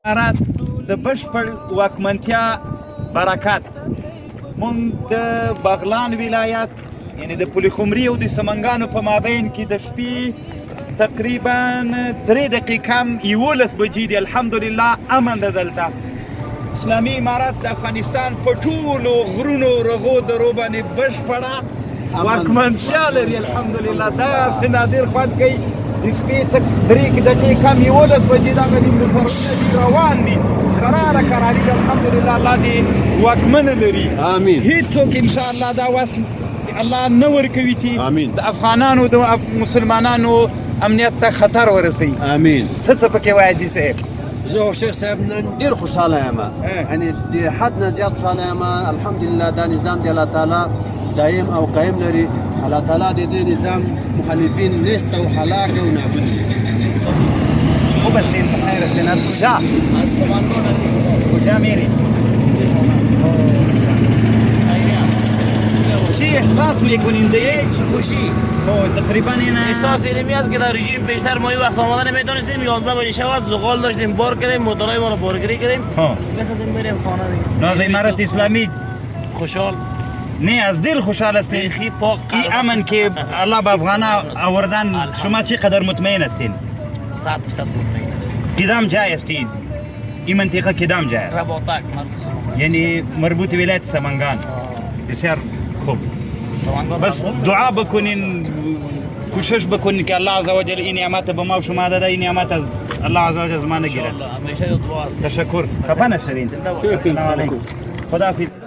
امارات د بشپړ واکمنتیا برکت مونږ د بغلان ولایت یعنی د پلخمري او د سمنګانو په مابین کې د شپې تقریبا 3 دقیقې کم 11 بجې دي. الحمدلله امن ده دلته. اسلامي امارات د افغانستان په ټولو غرونو رغو درو باندې بشپړه واکمنتیا لري. الحمدلله داسې نادر خوند کوي. د شپې 3 دقیقې کم 11 بجې دغه دي موټرونه دي روان دي قراره قراري ده. الحمدلله الله دې واکمنه لري. امين. هیڅوک انشاءالله دا وس الله نه ورکوي چې امين. د افغانانو د مسلمانانو امنیت ته خطر ورسوي. امين. ته څه پکې وایې حاجي صاحب؟ زه شیخ صاحب نن ډېر خوشحاله یم، یعنې د حد نه زیات خوشحاله یم. الحمدلله دا نظام د الله تعالی دایم او قایم لري. الله تعالی د دې نظام مخالفین نیست او هلاک او نابود کړي. وبسين بخير الناس كجا كجا ميري شيء احساس میکنین دیگه خوشی تقریبا این احساس اینمی است که در رژیم بیشتر ما وقت آمدن نمیتونستیم. 11 بجه شود زغال داشتیم بار کردیم موتورهای ما رو بارگیری کردیم می‌خواستیم بریم خانه دیگه. ناز امارت اسلامی خوشحال نه از دل خوشحال هستین. خیلی پاک این امن که الله به افغانا آوردن شما چقدر مطمئن هستین؟ 100% مطمئن هستیم. کدام جای هستین؟ این منطقه کدام جای؟ رباطک یعنی مربوط ولایت سمنگان. بسیار خوب. بس دعا بکنین، کوشش بکنین که الله عزوجل این نعمت به ما و شما داده. این نعمت از الله عزوجل از ما نگیره. همیشه دعا است. تشکر. خفه نشوین. سلام علیکم. خداحافظ.